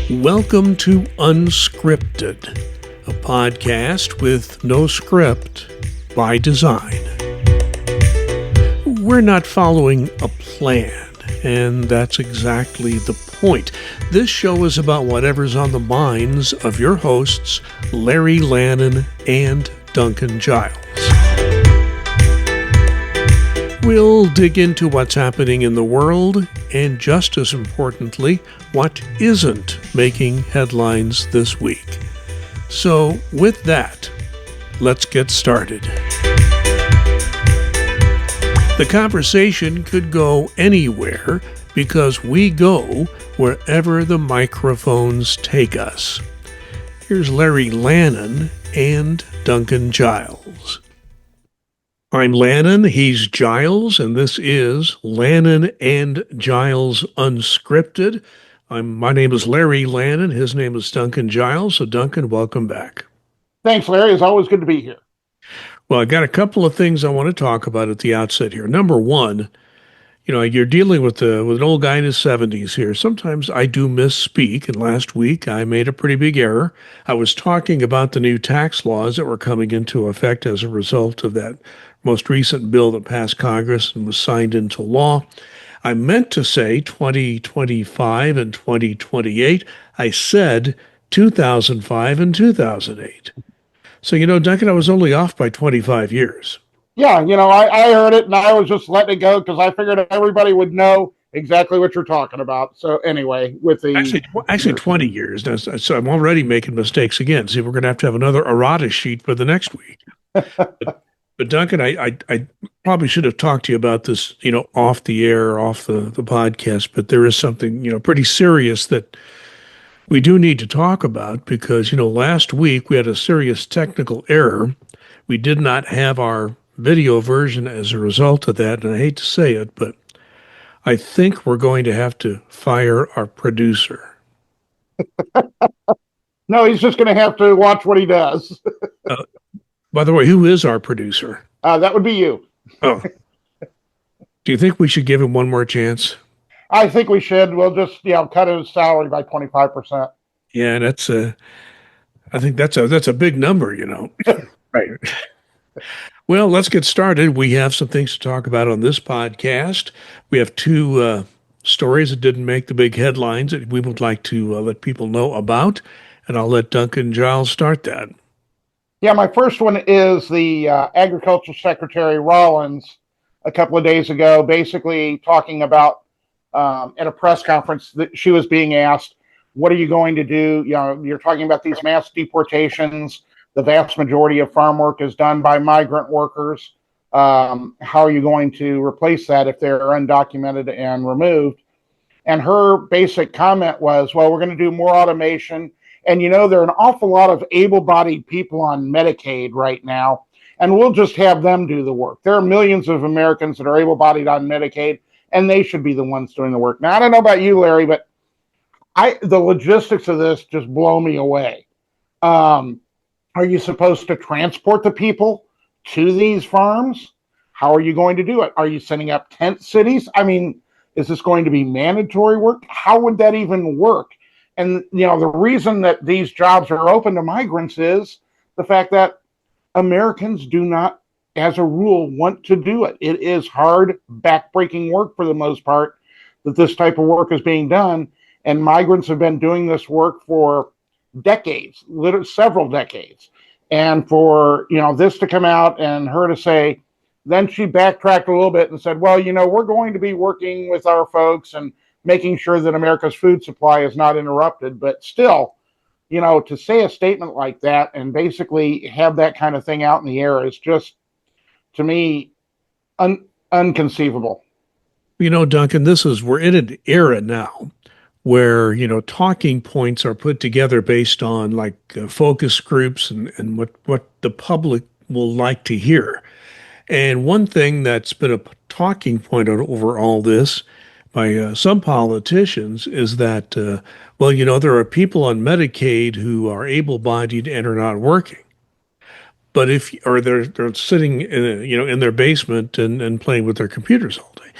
Welcome to Unscripted, a podcast with no script by design. We're not following a plan, and that's exactly the point. This show is about whatever's on the minds of your hosts, Larry Lannan and Duncan Giles. We'll dig into what's happening in the world, and just as importantly, what isn't making headlines this week. So, with that, let's get started. The conversation could go anywhere because we go wherever the microphones take us. Here's Larry Lannan and Duncan Giles. I'm Lannan, he's Giles, and this is Lannan and Giles Unscripted. My name is Larry Lannan, his name is Duncan Giles. So Duncan, welcome back. Thanks, Larry. It's always good to be here. Well, I got a couple of things I want to talk about at the outset here. Number one, you're dealing with an old guy in his 70s here. Sometimes I do misspeak, and last week I made a pretty big error. I was talking about the new tax laws that were coming into effect as a result of that most recent bill that passed Congress and was signed into law. I meant to say 2025 and 2028. I said 2005 and 2008. So, Duncan, I was only off by 25 years. Yeah, I heard it and I was just letting it go because I figured everybody would know exactly what you're talking about. So anyway, with the... Actually 20 years. So I'm already making mistakes again. See, we're going to have another errata sheet for the next week. But Duncan, I probably should have talked to you about this, off the air, off the podcast, but there is something, pretty serious that we do need to talk about because, last week we had a serious technical error. We did not have our video version as a result of that, and I hate to say it, but I think we're going to have to fire our producer. No, he's just going to have to watch what he does. By the way, who is our producer? That would be you. Oh. Do you think we should give him one more chance? I think we should. We'll just, cut his salary by 25%. Yeah, I think that's a big number, Right. Well, let's get started. We have some things to talk about on this podcast. We have two stories that didn't make the big headlines that we would like to let people know about, and I'll let Duncan Giles start that. Yeah, my first one is the Agriculture Secretary Rollins a couple of days ago, basically talking about at a press conference that she was being asked, what are you going to do? You're talking about these mass deportations. The vast majority of farm work is done by migrant workers. How are you going to replace that if they're undocumented and removed? And her basic comment was, well, we're going to do more automation. And, there are an awful lot of able-bodied people on Medicaid right now, and we'll just have them do the work. There are millions of Americans that are able-bodied on Medicaid, and they should be the ones doing the work. Now, I don't know about you, Larry, but the logistics of this just blow me away. Are you supposed to transport the people to these farms? How are you going to do it? Are you setting up tent cities? I mean, is this going to be mandatory work? How would that even work? And, the reason that these jobs are open to migrants is the fact that Americans do not, as a rule, want to do it. It is hard, backbreaking work for the most part that this type of work is being done. And migrants have been doing this work for decades, literally several decades. And for, this to come out and her to say, then she backtracked a little bit and said, well, we're going to be working with our folks and making sure that America's food supply is not interrupted. But still, to say a statement like that and basically have that kind of thing out in the air is just, to me, unconceivable. Duncan, we're in an era now where, talking points are put together based on focus groups and what the public will like to hear. And one thing that's been a talking point over all this by some politicians is that, there are people on Medicaid who are able-bodied and are not working. But they're sitting in their basement and playing with their computers all day.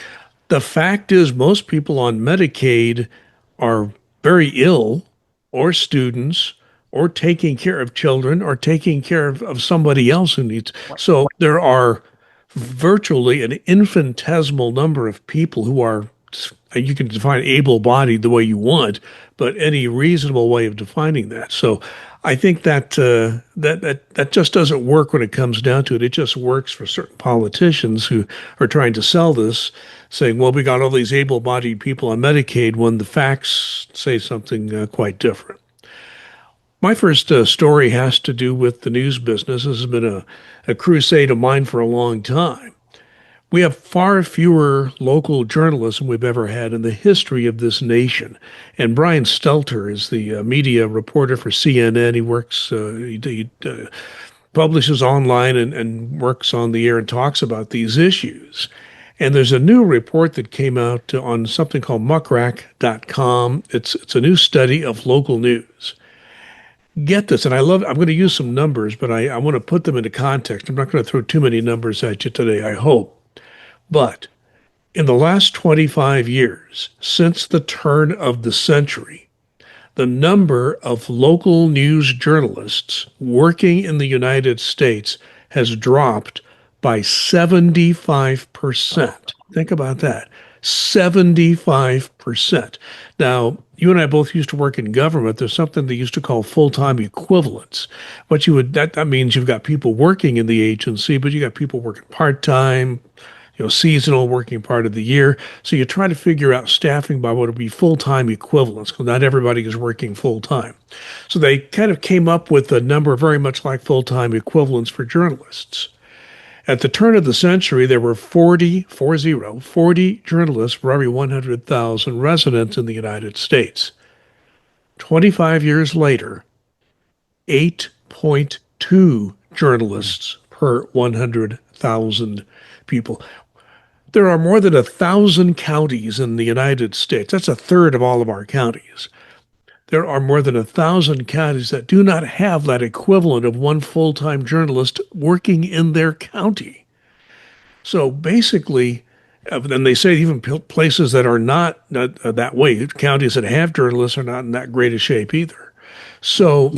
The fact is most people on Medicaid are very ill or students or taking care of children or taking care of somebody else who needs. So there are virtually an infinitesimal number of people who are, you can define able-bodied the way you want, but any reasonable way of defining that. So I think that that just doesn't work when it comes down to it. It just works for certain politicians who are trying to sell this, saying, "Well, we got all these able-bodied people on Medicaid," when the facts say something quite different. My first story has to do with the news business. This has been a crusade of mine for a long time. We have far fewer local journalists than we've ever had in the history of this nation. And Brian Stelter is the media reporter for CNN. He works, he publishes online and works on the air and talks about these issues. And there's a new report that came out on something called muckrack.com. It's a new study of local news. Get this, and I'm going to use some numbers, but I want to put them into context. I'm not going to throw too many numbers at you today, I hope. But in the last 25 years, since the turn of the century, the number of local news journalists working in the United States has dropped by 75%. Think about that. 75%. Now, you and I both used to work in government. There's something they used to call full-time equivalents. That means you've got people working in the agency, but you got people working part-time, seasonal, working part of the year. So you try to figure out staffing by what would be full-time equivalents, because not everybody is working full-time. So they kind of came up with a number very much like full-time equivalents for journalists. At the turn of the century, there were 40 journalists for every 100,000 residents in the United States. 25 years later, 8.2 journalists per 100,000 people. There are more than 1,000 counties in the United States. That's a third of all of our counties. There are more than 1,000 counties that do not have that equivalent of one full-time journalist working in their county. So basically, and they say even places that are not that way, counties that have journalists are not in that great a shape either. So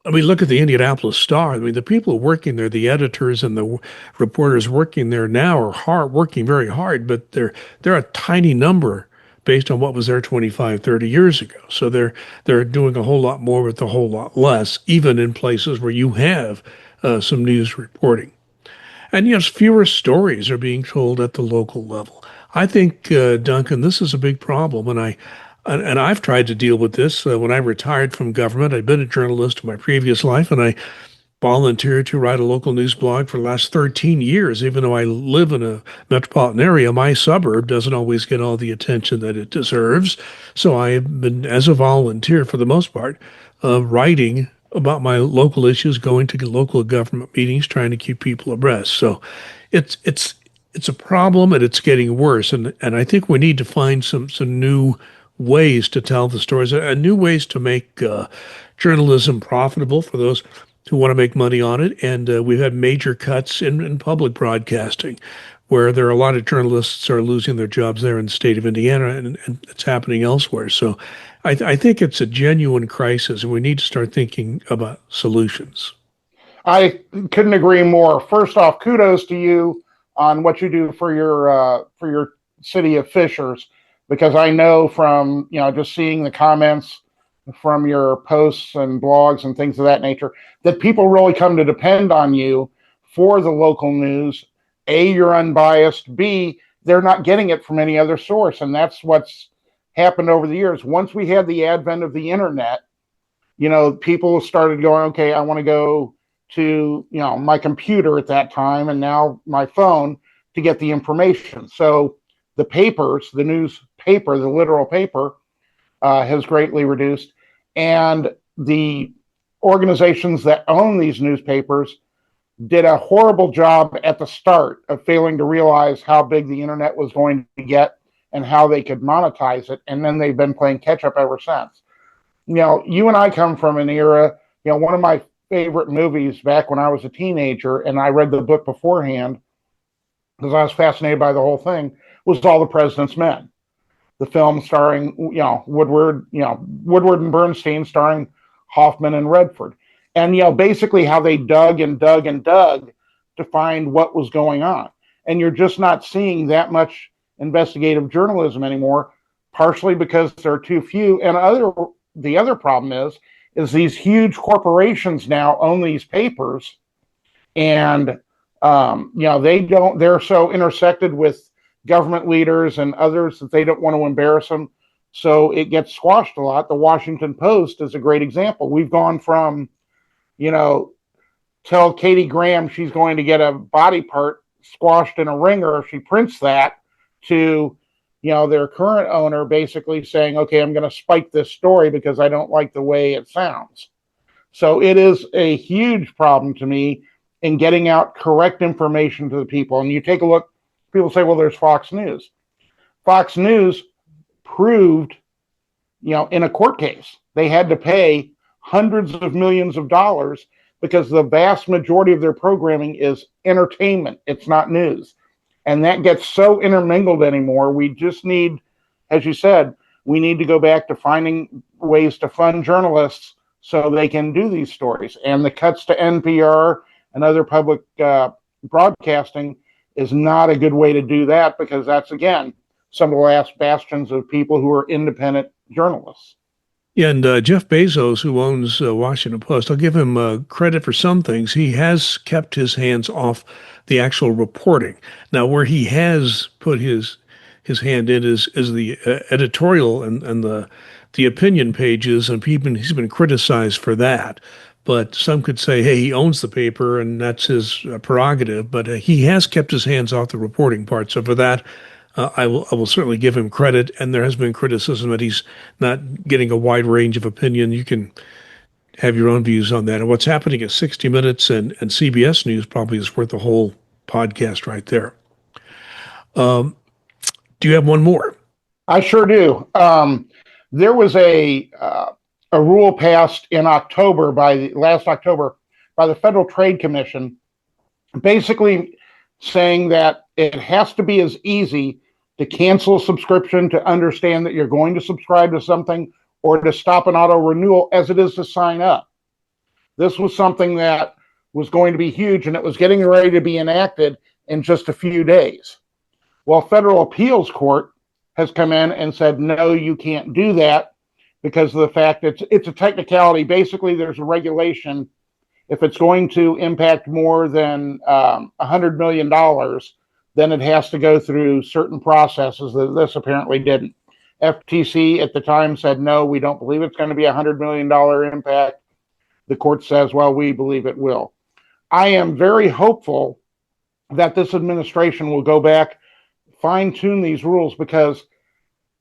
I mean, look at the Indianapolis Star. I mean, the people working there, the editors and the reporters working there now are working very hard, but they're a tiny number based on what was there 25, 30 years ago. So they're doing a whole lot more with a whole lot less, even in places where you have some news reporting. And yes, fewer stories are being told at the local level. I think, Duncan, this is a big problem, and I've tried to deal with this. When I retired from government, I'd been a journalist in my previous life, and I volunteered to write a local news blog for the last 13 years. Even though I live in a metropolitan area, my suburb doesn't always get all the attention that it deserves. So I've been, as a volunteer for the most part, writing about my local issues, going to local government meetings, trying to keep people abreast. So it's a problem, and it's getting worse. And I think we need to find some new ways to tell the stories, and new ways to make journalism profitable for those who want to make money on it. And we've had major cuts in public broadcasting, where there are a lot of journalists are losing their jobs there in the state of Indiana, and it's happening elsewhere. So I think it's a genuine crisis, and we need to start thinking about solutions. I couldn't agree more. First off, kudos to you on what you do for your city of Fishers, because I know from just seeing the comments from your posts and blogs and things of that nature that people really come to depend on you for the local news. A, you're unbiased. B, they're not getting it from any other source, and that's what's happened over the years. Once we had the advent of the internet, people started going, okay, I want to go to my computer at that time, and now my phone, to get the information. So the papers, the newspaper, the literal paper, has greatly reduced, and the organizations that own these newspapers did a horrible job at the start of failing to realize how big the internet was going to get and how they could monetize it, and then they've been playing catch up ever since. You and I come from an era, one of my favorite movies back when I was a teenager, and I read the book beforehand because I was fascinated by the whole thing, was All the President's Men. the film starring, Woodward and Bernstein, starring Hoffman and Redford. And, basically how they dug and dug and dug to find what was going on. And you're just not seeing that much investigative journalism anymore, partially because there are too few. And the other problem is these huge corporations now own these papers, and they're so intersected with government leaders and others that they don't want to embarrass them. So it gets squashed a lot. The Washington Post is a great example. We've gone from, tell Katie Graham she's going to get a body part squashed in a ringer if she prints that, to, their current owner basically saying, okay, I'm going to spike this story because I don't like the way it sounds. So it is a huge problem to me in getting out correct information to the people. And you take a look, people say, well, there's Fox News. Fox News proved, in a court case, they had to pay hundreds of millions of dollars because the vast majority of their programming is entertainment. It's not news. And that gets so intermingled anymore. We just need, as you said, we need to go back to finding ways to fund journalists so they can do these stories. And the cuts to NPR and other public broadcasting is not a good way to do that, because that's, again, some of the last bastions of people who are independent journalists. Yeah, and Jeff Bezos, who owns Washington Post, I'll give him credit for some things. He has kept his hands off the actual reporting. Now, where he has put his hand in is the editorial and the opinion pages, and he's been criticized for that. But some could say, hey, he owns the paper and that's his prerogative. But he has kept his hands off the reporting part. So for that, I will certainly give him credit. And there has been criticism that he's not getting a wide range of opinion. You can have your own views on that. And what's happening at 60 Minutes and CBS News probably is worth a whole podcast right there. Do you have one more? I sure do. There was a rule passed in last October by the Federal Trade Commission, basically saying that it has to be as easy to cancel a subscription, to understand that you're going to subscribe to something, or to stop an auto renewal as it is to sign up. This was something that was going to be huge, and it was getting ready to be enacted in just a few days. Well, Federal Appeals Court has come in and said, no, you can't do that, because of the fact that it's a technicality. Basically, there's a regulation. If it's going to impact more than $100 million, then it has to go through certain processes that this apparently didn't. FTC at the time said, no, we don't believe it's going to be a $100 million impact. The court says, well, we believe it will. I am very hopeful that this administration will go back, fine-tune these rules, because,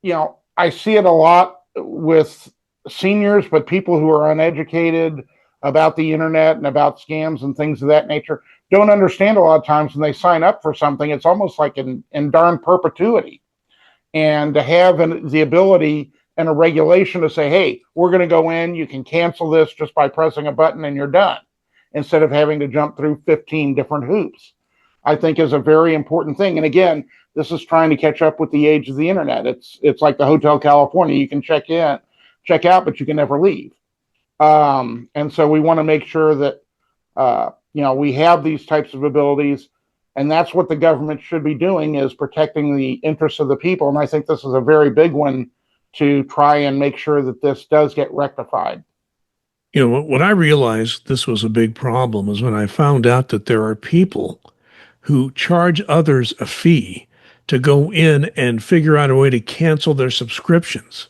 I see it a lot with seniors, but people who are uneducated about the internet and about scams and things of that nature don't understand a lot of times when they sign up for something. It's almost like in darn perpetuity. And to have the ability and a regulation to say, hey, we're going to go in, you can cancel this just by pressing a button and you're done, instead of having to jump through 15 different hoops, I think is a very important thing. And again, this is trying to catch up with the age of the internet. It's like the Hotel California. You can check in, check out, but you can never leave. And so we want to make sure that, we have these types of abilities, and that's what the government should be doing, is protecting the interests of the people. And I think this is a very big one to try and make sure that this does get rectified. When I realized this was a big problem is when I found out that there are people who charge others a fee to go in and figure out a way to cancel their subscriptions.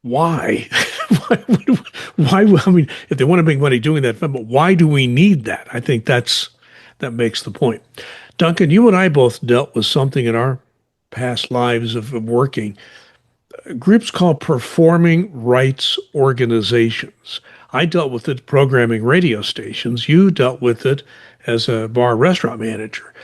Why? why? I mean, if they want to make money doing that, but why do we need that? I think that makes the point. Duncan, you and I both dealt with something in our past lives of working, groups called performing rights organizations. I dealt with it programming radio stations. You dealt with it as a bar restaurant manager.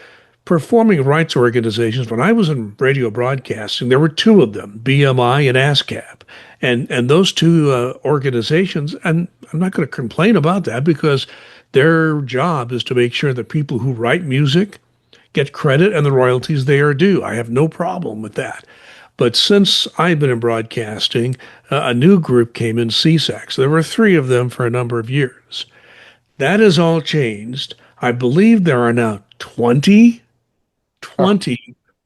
Performing rights organizations, when I was in radio broadcasting, there were two of them, BMI and ASCAP. And those two organizations, and I'm not going to complain about that, because their job is to make sure that people who write music get credit and the royalties they are due. I have no problem with that. But since I've been in broadcasting, a new group came in, CSACs. There were three of them for a number of years. That has all changed. I believe there are now 20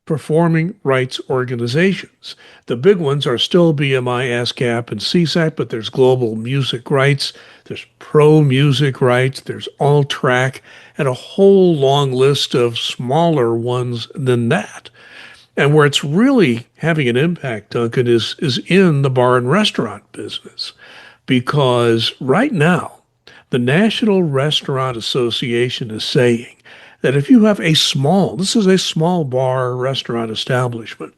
performing rights organizations. The big ones are still BMI, ASCAP, and CSAC, but there's global music rights, there's pro music rights, there's all track, and a whole long list of smaller ones than that. And where it's really having an impact, Duncan, is in the bar and restaurant business. Because right now, the National Restaurant Association is saying that if you have this is a small bar restaurant establishment,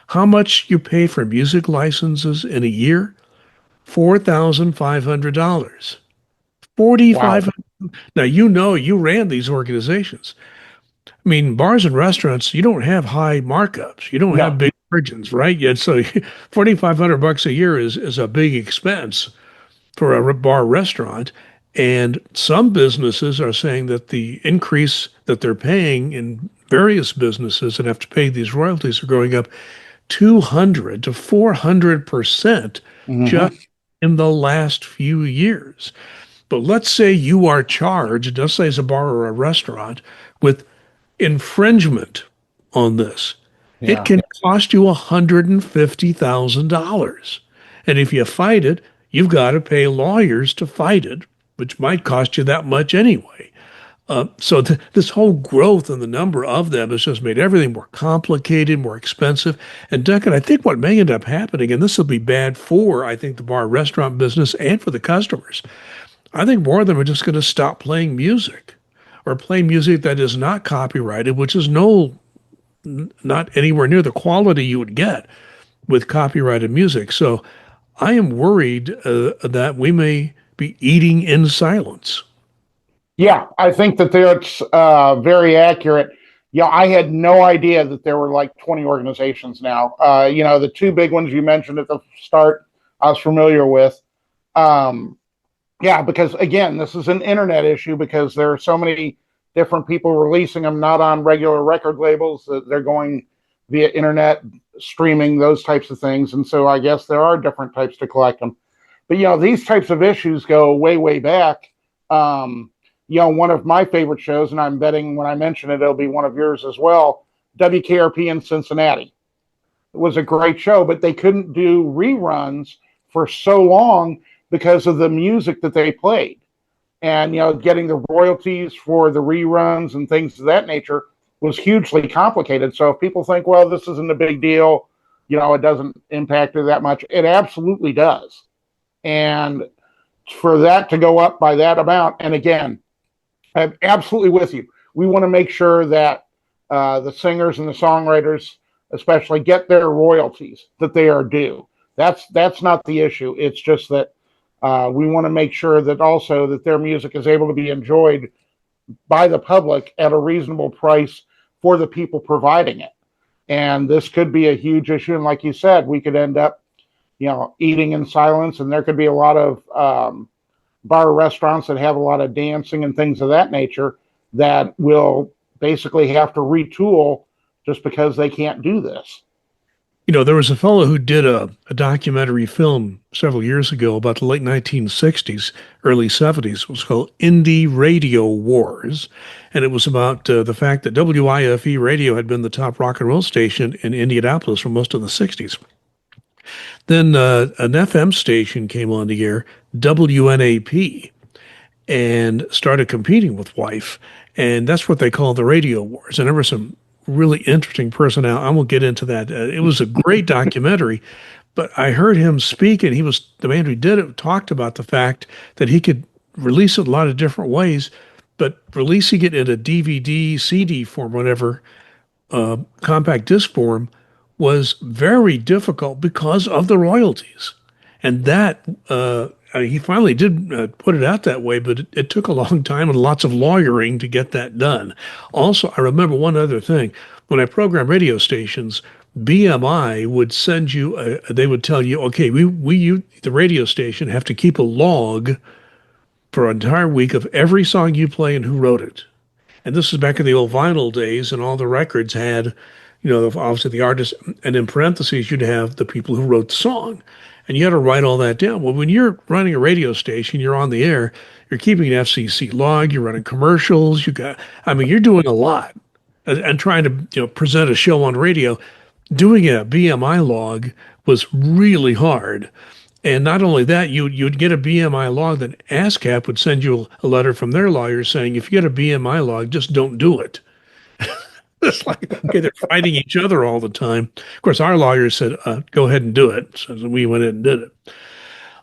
how much you pay for music licenses in a year? $4,500. Wow. 4,500. Now, you ran these organizations. I mean, bars and restaurants, you don't have high markups. You don't have No. big margins, right? Yet, so $4,500 a year is a big expense for a bar restaurant. And some businesses are saying that the increase that they're paying in various businesses that have to pay these royalties are going up 200 to 400% just Hmm. in the last few years. But let's say you are charged, let's say as a bar or a restaurant, with infringement on this. It Yeah. can cost you $150,000. And if you fight it, you've got to pay lawyers to fight it, which might cost you that much anyway. This whole growth in the number of them has just made everything more complicated, more expensive. And Duncan, I think what may end up happening, and this will be bad for, I think, the bar restaurant business and for the customers, I think more of them are just going to stop playing music or play music that is not copyrighted, which is not anywhere near the quality you would get with copyrighted music. So I am worried that we may be eating in silence. Yeah, I think that that's very accurate. Yeah, I had no idea that there were like 20 organizations now. The two big ones you mentioned at the start, I was familiar with. Um, yeah, because again, this is an internet issue because there are so many different people releasing them, not on regular record labels. They're going via internet streaming, those types of things. And so I guess there are different types to collect them. But these types of issues go way, way back. One of my favorite shows, and I'm betting when I mention it, it'll be one of yours as well. WKRP in Cincinnati. It was a great show, but they couldn't do reruns for so long because of the music that they played. And, getting the royalties for the reruns and things of that nature was hugely complicated. So if people think, well, this isn't a big deal, it doesn't impact it that much, it absolutely does. And for that to go up by that amount, and again, I'm absolutely with you. We want to make sure that the singers and the songwriters, especially, get their royalties that they are due. That's not the issue. It's just that we want to make sure that also that their music is able to be enjoyed by the public at a reasonable price for the people providing it. And this could be a huge issue. And like you said, we could end up, eating in silence. And there could be a lot of bar restaurants that have a lot of dancing and things of that nature that will basically have to retool just because they can't do this. There was a fellow who did a documentary film several years ago about the late 1960s, early 70s. It was called Indie Radio Wars. And it was about the fact that WIFE radio had been the top rock and roll station in Indianapolis for most of the 60s. Then an FM station came on the air, WNAP, and started competing with Wife. And that's what they call the radio wars. And there were some really interesting personnel. I won't get into that. It was a great documentary, but I heard him speak, and the man who did it talked about the fact that he could release it a lot of different ways, but releasing it in a DVD, CD form, whatever, compact disc form, was very difficult because of the royalties. And that he finally did put it out that way, but it took a long time and lots of lawyering to get that done. Also, I remember one other thing. When I program radio stations, BMI would send you, they would tell you, okay, you, the radio station, have to keep a log for an entire week of every song you play and who wrote it. And this is back in the old vinyl days, and all the records had obviously the artist, and in parentheses, you'd have the people who wrote the song. And you had to write all that down. Well, when you're running a radio station, you're on the air, you're keeping an FCC log, you're running commercials, you're doing a lot and trying to, present a show on radio. Doing a BMI log was really hard. And not only that, you'd get a BMI log, then ASCAP would send you a letter from their lawyer saying, if you get a BMI log, just don't do it. It's like, okay, they're fighting each other all the time. Of course, our lawyer said, go ahead and do it. So we went in and did it.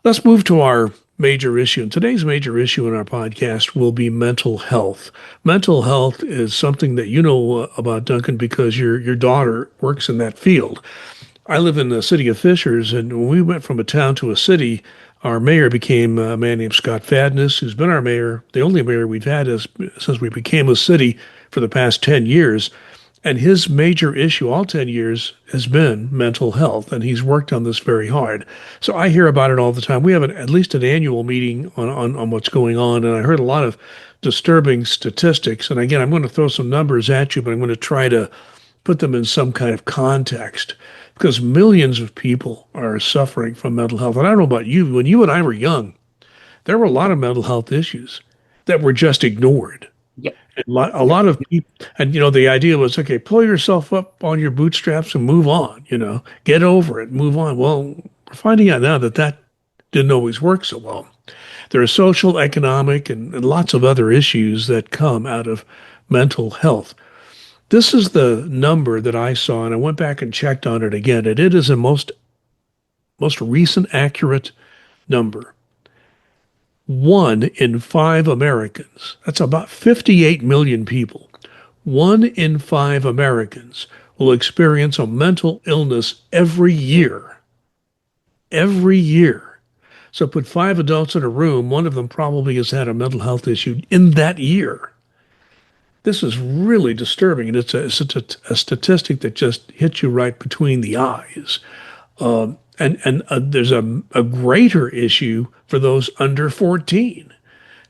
Let's move to our major issue. And today's major issue in our podcast will be mental health. Mental health is something that you know about, Duncan, because your daughter works in that field. I live in the city of Fishers, and when we went from a town to a city, our mayor became a man named Scott Fadness, who's been our mayor, the only mayor we've had since we became a city for the past 10 years. And his major issue all 10 years has been mental health, and he's worked on this very hard. So I hear about it all the time. We have at least an annual meeting on what's going on, and I heard a lot of disturbing statistics. And again, I'm going to throw some numbers at you, but I'm going to try to put them in some kind of context because millions of people are suffering from mental health. And I don't know about you, when you and I were young, there were a lot of mental health issues that were just ignored. Yep. A lot of people, and the idea was, okay, pull yourself up on your bootstraps and move on, get over it, move on. Well, we're finding out now that didn't always work so well. There are social, economic, and lots of other issues that come out of mental health. This is the number that I saw, and I went back and checked on it again, and it is a most recent accurate number. 1 in 5 Americans, that's about 58 million people, 1 in 5 Americans will experience a mental illness every year. Every year. So put 5 adults in a room, one of them probably has had a mental health issue in that year. This is really disturbing, and it's a statistic that just hits you right between the eyes. And there's a greater issue for those under 14.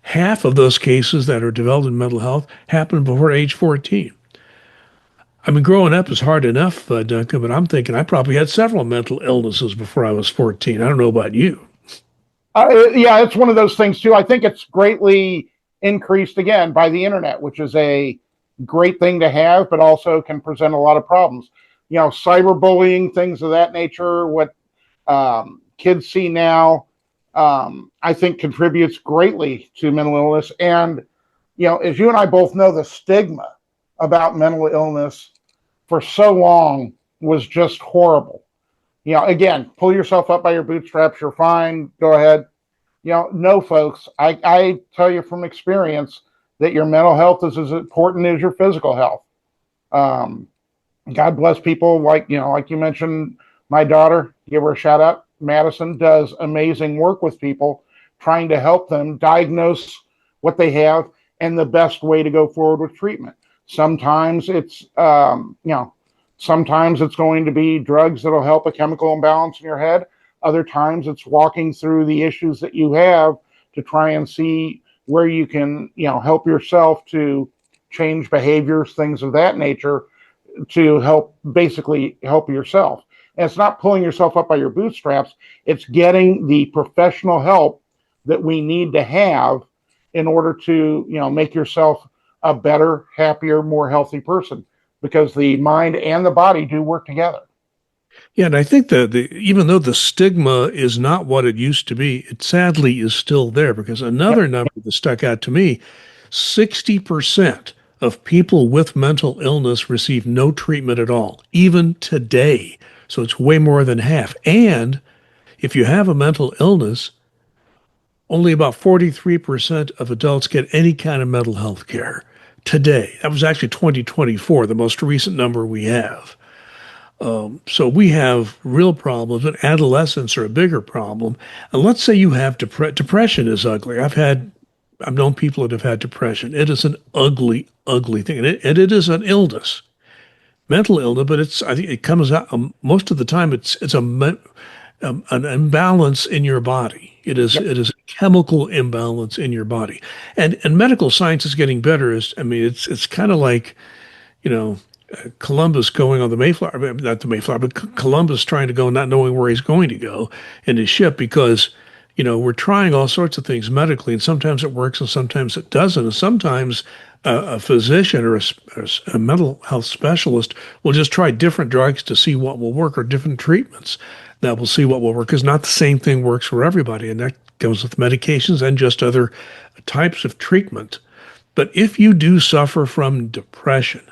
Half of those cases that are developed in mental health happen before age 14. I mean, growing up is hard enough, Duncan, but I'm thinking I probably had several mental illnesses before I was 14. I don't know about you. Yeah, it's one of those things, too. I think it's greatly increased, again, by the internet, which is a great thing to have, but also can present a lot of problems. Cyberbullying, things of that nature, what kids see now, I think contributes greatly to mental illness. And, as you and I both know, the stigma about mental illness for so long was just horrible. Again, pull yourself up by your bootstraps. You're fine. Go ahead. No, folks, I tell you from experience that your mental health is as important as your physical health. God bless people like you mentioned, my daughter, give her a shout out. Madison does amazing work with people, trying to help them diagnose what they have and the best way to go forward with treatment. Sometimes it's, sometimes it's going to be drugs that'll help a chemical imbalance in your head. Other times it's walking through the issues that you have to try and see where you can, help yourself to change behaviors, things of that nature, to basically help yourself. And it's not pulling yourself up by your bootstraps. It's getting the professional help that we need to have in order to, make yourself a better, happier, more healthy person, because the mind and the body do work together. Yeah, and I think that even though the stigma is not what it used to be, it sadly is still there, because another number that stuck out to me, 60% of people with mental illness receive no treatment at all, even today. So it's way more than half. And if you have a mental illness, only about 43% of adults get any kind of mental health care today. That was actually 2024, the most recent number we have. So we have real problems, and adolescents are a bigger problem. And let's say you have depression is ugly. I've known people that have had depression. It is an ugly, ugly thing, and it is an illness, mental illness. But I think it comes out most of the time. It's an imbalance in your body. It is a chemical imbalance in your body, and medical science is getting better. It's kind of like, Columbus going on the Mayflower, not the Mayflower, but Columbus trying to go, not knowing where he's going to go in his ship because, we're trying all sorts of things medically, and sometimes it works and sometimes it doesn't. And sometimes a physician or a mental health specialist will just try different drugs to see what will work or different treatments that will see what will work because not the same thing works for everybody. And that goes with medications and just other types of treatment. But if you do suffer from depression,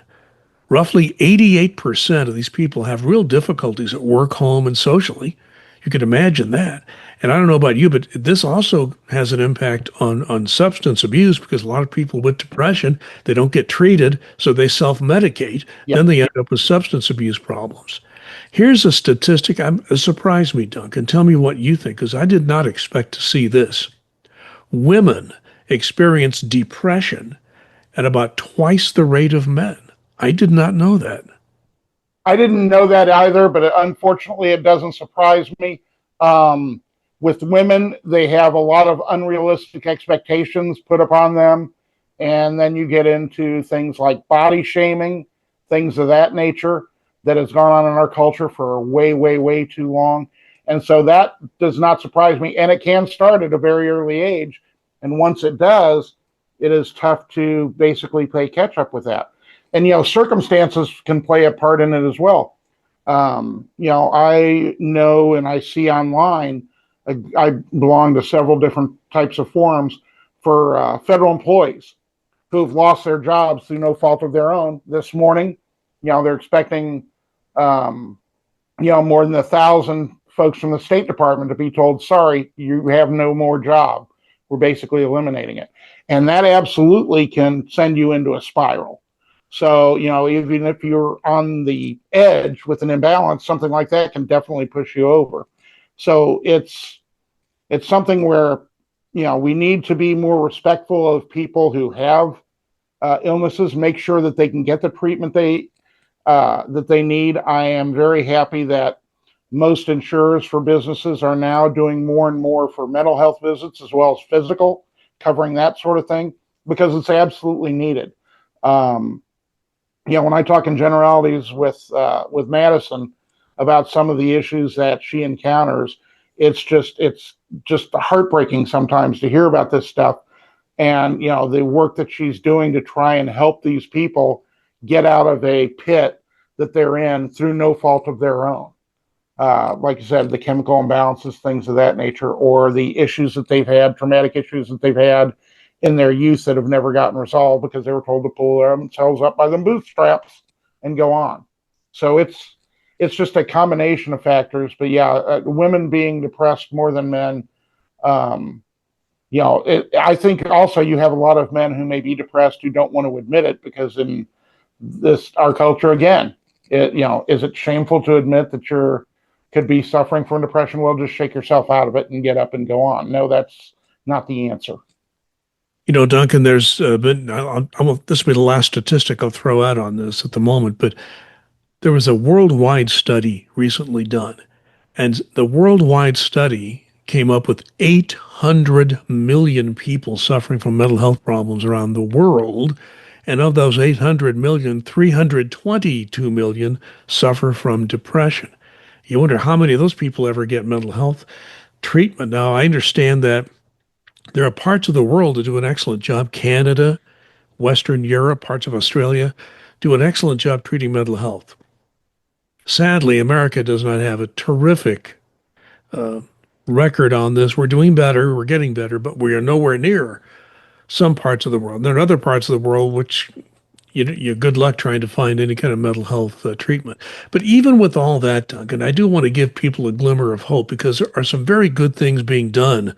roughly 88% of these people have real difficulties at work, home, and socially. You can imagine that. And I don't know about you, but this also has an impact on substance abuse because a lot of people with depression, they don't get treated, so they self-medicate. Yep. Then they end up with substance abuse problems. Here's a statistic it surprised me, Duncan. Tell me what you think, because I did not expect to see this. Women experience depression at about twice the rate of men. I did not know that. I didn't know that either, but unfortunately, it doesn't surprise me. With women, they have a lot of unrealistic expectations put upon them. And then you get into things like body shaming, things of that nature that has gone on in our culture for way, way, way too long. And so that does not surprise me. And it can start at a very early age. And once it does, it is tough to basically play catch up with that. And, circumstances can play a part in it as well. I know and I see online, I belong to several different types of forums for federal employees who've lost their jobs through no fault of their own. This morning, they're expecting, more than 1,000 folks from the State Department to be told, sorry, you have no more job. We're basically eliminating it. And that absolutely can send you into a spiral. So, even if you're on the edge with an imbalance, something like that can definitely push you over. So it's something where, we need to be more respectful of people who have illnesses, make sure that they can get the treatment that they need. I am very happy that most insurers for businesses are now doing more and more for mental health visits as well as physical, covering that sort of thing, because it's absolutely needed. When I talk in generalities with Madison about some of the issues that she encounters, it's just heartbreaking sometimes to hear about this stuff, and the work that she's doing to try and help these people get out of a pit that they're in through no fault of their own. Like you said, the chemical imbalances, things of that nature, or the issues that they've had, traumatic issues that they've had in their youth that have never gotten resolved because they were told to pull themselves up by the bootstraps and go on. So it's just a combination of factors. But yeah, women being depressed more than men. I think also you have a lot of men who may be depressed who don't want to admit it because in our culture, again, is it shameful to admit that could be suffering from depression? Well, just shake yourself out of it and get up and go on. No, that's not the answer. Duncan, there's been, this will be the last statistic I'll throw out on this at the moment, but there was a worldwide study recently done, and the worldwide study came up with 800 million people suffering from mental health problems around the world. And of those 800 million, 322 million suffer from depression. You wonder how many of those people ever get mental health treatment. Now, I understand that there are parts of the world that do an excellent job. Canada, Western Europe, parts of Australia do an excellent job treating mental health. Sadly, America does not have a terrific record on this. We're doing better, we're getting better, but we are nowhere near some parts of the world. There are other parts of the world which you're good luck trying to find any kind of mental health treatment. But even with all that, Duncan, I do want to give people a glimmer of hope because there are some very good things being done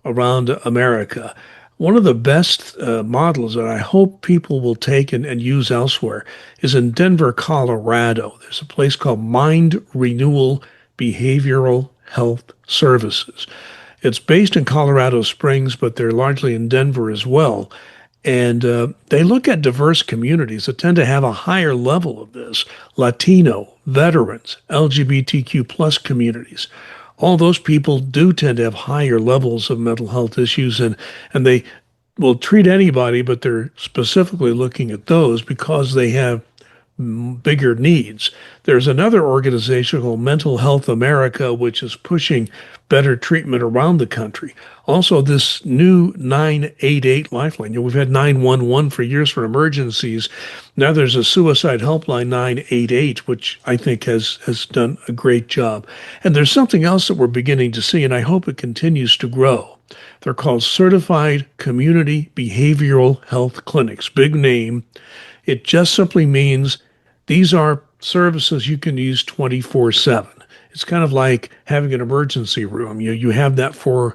around America. One of the best models that I hope people will take and use elsewhere is in Denver, Colorado. There's a place called Mind Renewal Behavioral Health Services. It's based in Colorado Springs, but they're largely in Denver as well. And they look at diverse communities that tend to have a higher level of this: Latino, veterans, LGBTQ plus communities. All those people do tend to have higher levels of mental health issues, and they will treat anybody, but they're specifically looking at those because they have bigger needs. There's another organization called Mental Health America, which is pushing better treatment around the country. Also, this new 988 lifeline. We've had 911 for years for emergencies. Now there's a suicide helpline 988, which I think has done a great job. And there's something else that we're beginning to see, and I hope it continues to grow. They're called Certified Community Behavioral Health Clinics. Big name. It just simply means these are services you can use 24/7. It's kind of like having an emergency room. You have that for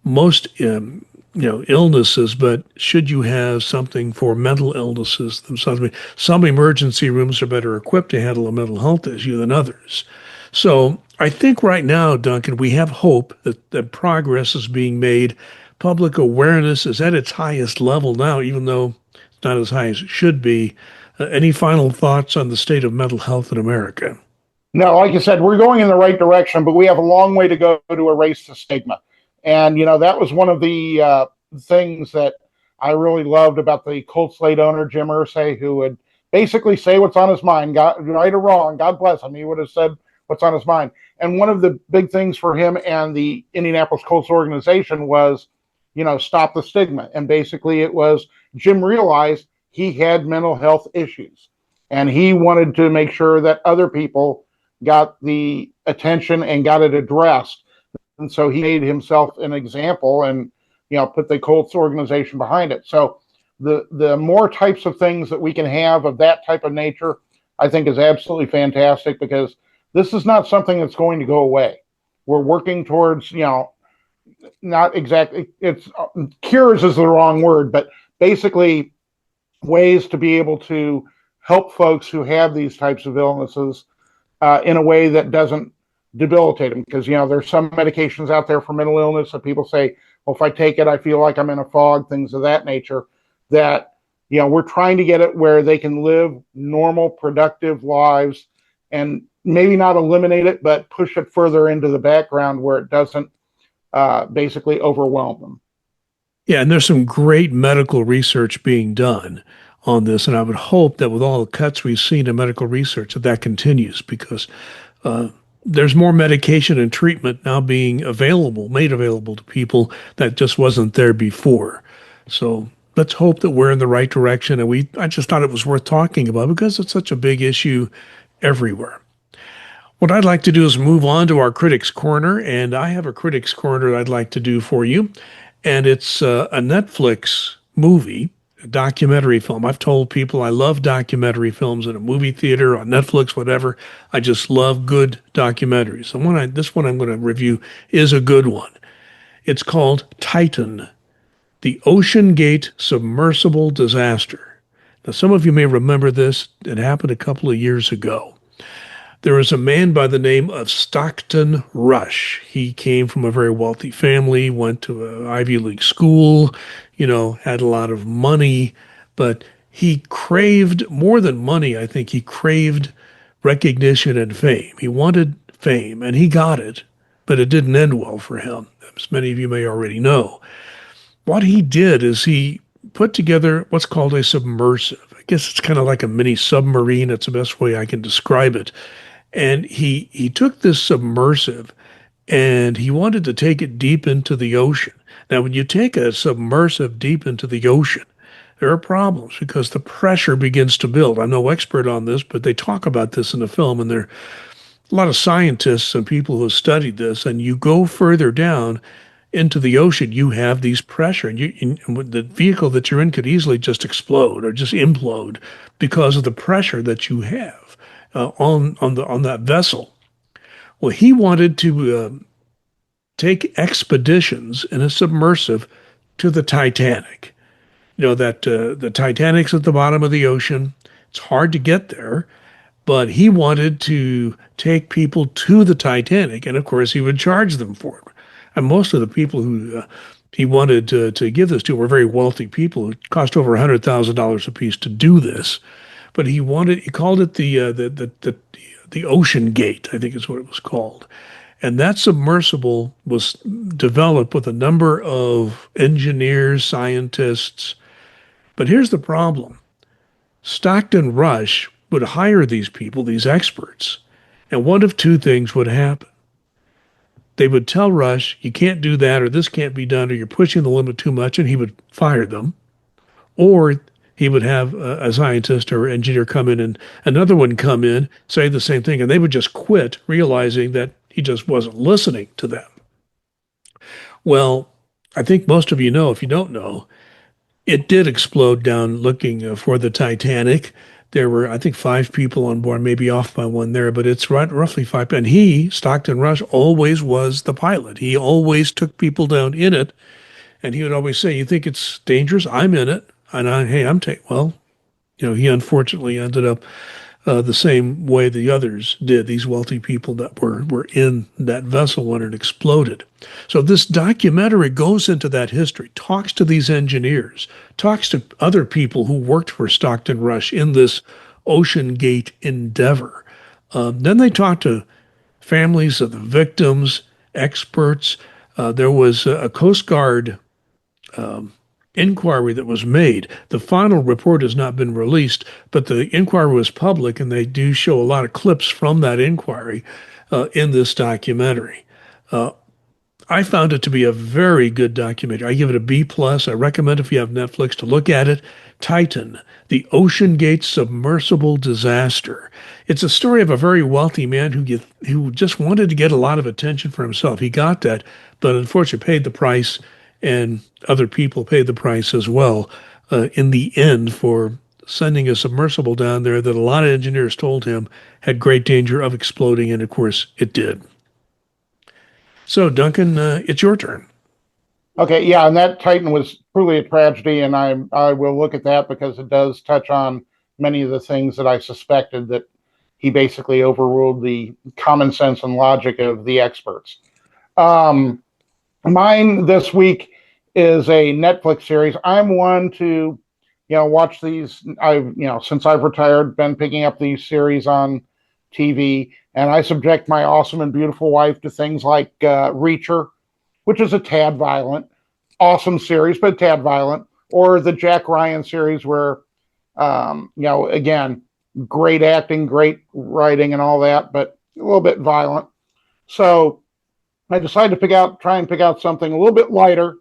most illnesses, but should you have something for mental illnesses themselves? I mean, some emergency rooms are better equipped to handle a mental health issue than others. So I think right now, Duncan, we have hope that progress is being made. Public awareness is at its highest level now, even though it's not as high as it should be. Any final thoughts on the state of mental health in America? No, like you said, we're going in the right direction, but we have a long way to go to erase the stigma. And, that was one of the things that I really loved about the Cold Slate owner, Jim Irsay, who would basically say what's on his mind, right or wrong. God bless him. He would have said what's on his mind. And one of the big things for him and the Indianapolis Colts organization was, stop the stigma. And basically it was Jim realized he had mental health issues and he wanted to make sure that other people got the attention and got it addressed. And so he made himself an example and, put the Colts organization behind it. So the more types of things that we can have of that type of nature, I think is absolutely fantastic, because this is not something that's going to go away. We're working towards, not exactly, it's cures is the wrong word, but basically ways to be able to help folks who have these types of illnesses in a way that doesn't debilitate them. Because, there's some medications out there for mental illness that people say, well, if I take it, I feel like I'm in a fog, things of that nature, that, we're trying to get it where they can live normal, productive lives and maybe not eliminate it, but push it further into the background where it doesn't basically overwhelm them. Yeah, and there's some great medical research being done on this, and I would hope that with all the cuts we've seen in medical research that continues, because there's more medication and treatment now being made available to people that just wasn't there before. So let's hope that we're in the right direction, and I just thought it was worth talking about because it's such a big issue everywhere. What I'd like to do is move on to our Critics Corner, and I have a Critics Corner I'd like to do for you. And it's a Netflix movie, a documentary film. I've told people I love documentary films in a movie theater, on Netflix, whatever. I just love good documentaries. And this one I'm going to review is a good one. It's called Titan, the Ocean Gate Submersible Disaster. Now, some of you may remember this. It happened a couple of years ago. There was a man by the name of Stockton Rush. He came from a very wealthy family, went to an Ivy League school, had a lot of money, but he craved more than money. I think he craved recognition and fame. He wanted fame, and he got it, but it didn't end well for him, as many of you may already know. What he did is he put together what's called a submersive. I guess it's kind of like a mini submarine. It's the best way I can describe it. And he took this submersive and he wanted to take it deep into the ocean. Now, when you take a submersive deep into the ocean, there are problems because the pressure begins to build. I'm no expert on this, but they talk about this in the film, and there are a lot of scientists and people who have studied this. And you go further down into the ocean, you have these pressure, and the vehicle that you're in could easily just explode or just implode because of the pressure that you have on that vessel. Well, he wanted to take expeditions in a submersive to the Titanic. That the Titanic's at the bottom of the ocean. It's hard to get there, but he wanted to take people to the Titanic, and of course he would charge them for it. And most of the people who he wanted to give this to were very wealthy people. It cost over $100,000 a piece to do this, but he called it the Ocean Gate, I think is what it was called. And that submersible was developed with a number of engineers, scientists. But here's the problem. Stockton Rush would hire these people, these experts, and one of two things would happen. They would tell Rush, you can't do that, or this can't be done, or you're pushing the limit too much, and he would fire them. Or he would have a scientist or engineer come in and another one come in, say the same thing, and they would just quit, realizing that he just wasn't listening to them. Well, I think most of you know, if you don't know, it did explode down looking for the Titanic. There were, I think, five people on board, maybe off by one there, but it's roughly five. And he, Stockton Rush, always was the pilot. He always took people down in it. And he would always say, you think it's dangerous? I'm in it. And hey, I'm taking, well, he unfortunately ended up the same way the others did, these wealthy people that were in that vessel when it exploded. So this documentary goes into that history, talks to these engineers, talks to other people who worked for Stockton Rush in this Ocean Gate endeavor. Then they talked to families of the victims, experts. There was a Coast Guard inquiry that was made. The final report has not been released, but the inquiry was public, and they do show a lot of clips from that inquiry in this documentary. I found it to be a very good documentary. I give it a B plus. I recommend if you have Netflix to look at it. Titan, the Ocean Gate submersible disaster. It's a story of a very wealthy man who just wanted to get a lot of attention for himself. He got that, but unfortunately paid the price, and other people paid the price as well in the end for sending a submersible down there that a lot of engineers told him had great danger of exploding, and of course it did. So, Duncan, it's your turn. Okay, yeah, and that Titan was truly a tragedy, and I will look at that because it does touch on many of the things that I suspected, that he basically overruled the common sense and logic of the experts. Mine this week is a Netflix series. I'm one to, watch these. Since I've retired, been picking up these series on TV, and I subject my awesome and beautiful wife to things like Reacher, which is a tad violent, awesome series, but a tad violent, or the Jack Ryan series where, again, great acting, great writing and all that, but a little bit violent. So I decided to try and pick out something a little bit lighter,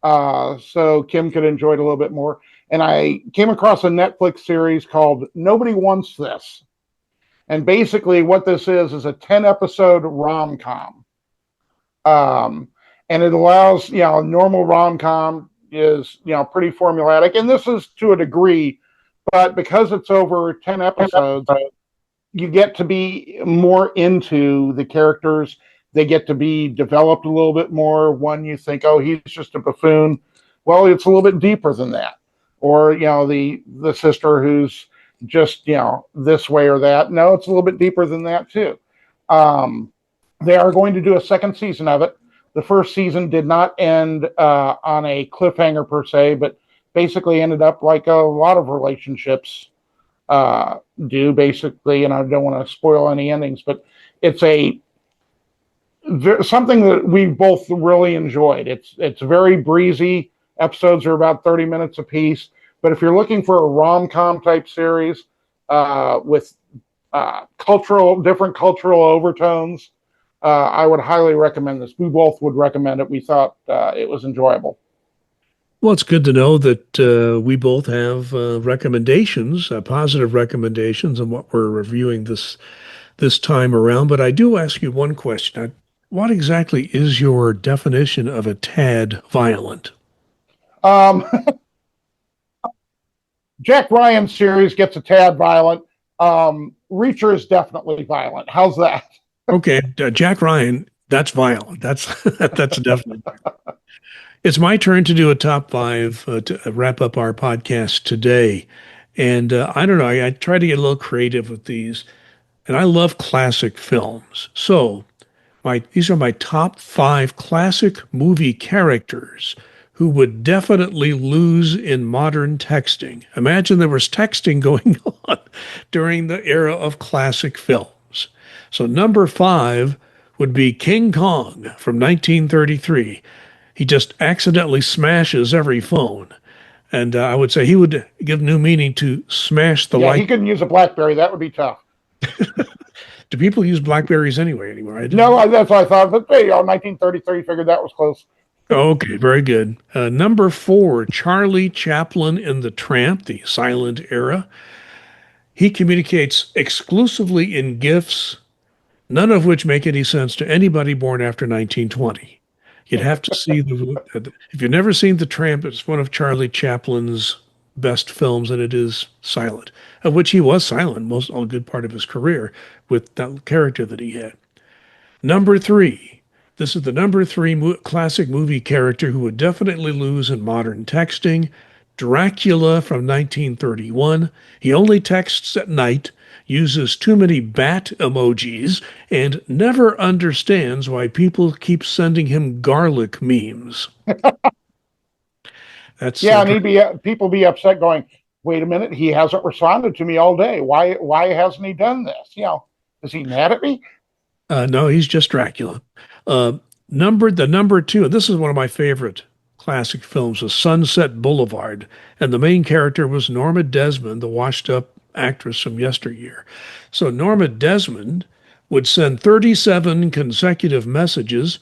so Kim could enjoy it a little bit more. And I came across a Netflix series called Nobody Wants This. And basically what this is a 10-episode rom-com. And it allows, normal rom-com is, pretty formulaic. And this is to a degree, but because it's over 10 episodes, you get to be more into the characters. They get to be developed a little bit more. One, you think, oh, he's just a buffoon. Well, it's a little bit deeper than that. Or, the sister who's just, this way or that. No, it's a little bit deeper than that, too. They are going to do a second season of it. The first season did not end on a cliffhanger per se, but basically ended up like a lot of relationships do, basically. And I don't want to spoil any endings, but it's something that we both really enjoyed. It's very breezy. Episodes are about 30 minutes apiece. But if you're looking for a rom-com type series with different cultural overtones, I would highly recommend this. We both would recommend it. We thought it was enjoyable. Well, it's good to know that we both have recommendations, positive recommendations on what we're reviewing this time around. But I do ask you one question. What exactly is your definition of a tad violent? Jack Ryan series gets a tad violent. Reacher is definitely violent. How's that? Okay, Jack Ryan, that's violent. That's definitely. It's my turn to do a top five to wrap up our podcast today. And I don't know, I try to get a little creative with these. And I love classic films. So these are my top five classic movie characters who would definitely lose in modern texting. Imagine there was texting going on during the era of classic films. So number five would be King Kong from 1933. He just accidentally smashes every phone. And I would say he would give new meaning to smash the Yeah, like. he couldn't use a BlackBerry. That would be tough. Do people use Blackberries anyway anymore? No, that's what I thought. But hey, 1933, figured that was close. Okay, very good. Number 4, Charlie Chaplin in The Tramp, the silent era. He communicates exclusively in GIFs, none of which make any sense to anybody born after 1920. You'd have to see if you've never seen The Tramp, it's one of Charlie Chaplin's best films, and it is silent, of which he was silent a good part of his career with that character that he had. Number 3, this is the number 3 classic movie character who would definitely lose in modern texting. Dracula from 1931. He only texts at night, uses too many bat emojis, and never understands why people keep sending him garlic memes. That's Yeah, and people be upset going, wait a minute, he hasn't responded to me all day. Why hasn't he done this? Is he mad at me? No, he's just Dracula. Number 2, and this is one of my favorite classic films, was Sunset Boulevard, and the main character was Norma Desmond, the washed-up actress from yesteryear. So Norma Desmond would send 37 consecutive messages,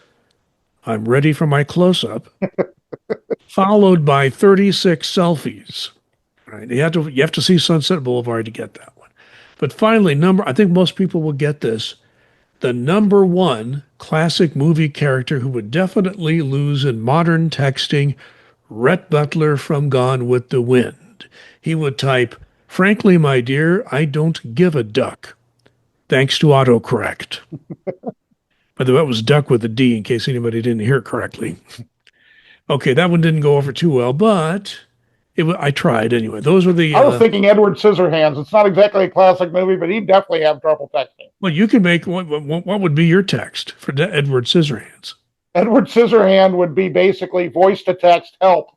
"I'm ready for my close-up," followed by 36 selfies. Right? You have to see Sunset Boulevard to get that one. But finally, I think most people will get this. The number 1 classic movie character who would definitely lose in modern texting, Rhett Butler from Gone with the Wind. He would type, "Frankly, my dear, I don't give a duck. Thanks to autocorrect." By the way, it was duck with a D in case anybody didn't hear it correctly. Okay, that one didn't go over too well, but I tried anyway. Those were the. I was thinking Edward Scissorhands. It's not exactly a classic movie, but he'd definitely have trouble texting. Well, you can make what would be your text for Edward Scissorhands? Edward Scissorhand would be basically voice to text help.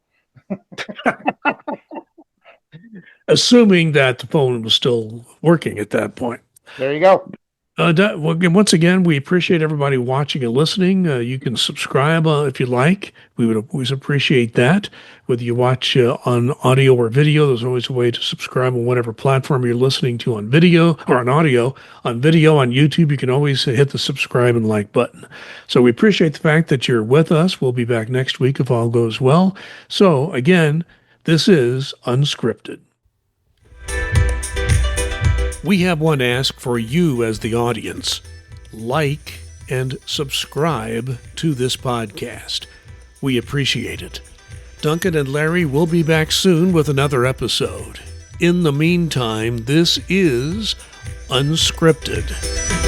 Assuming that the phone was still working at that point. There you go. Once again, we appreciate everybody watching and listening. You can subscribe if you like. We would always appreciate that. Whether you watch on audio or video, there's always a way to subscribe on whatever platform you're listening to on video or on audio. On video, on YouTube, you can always hit the subscribe and like button. So we appreciate the fact that you're with us. We'll be back next week if all goes well. So again, this is Unscripted. We have one ask for you as the audience. Like and subscribe to this podcast. We appreciate it. Duncan and Larry will be back soon with another episode. In the meantime, this is Unscripted.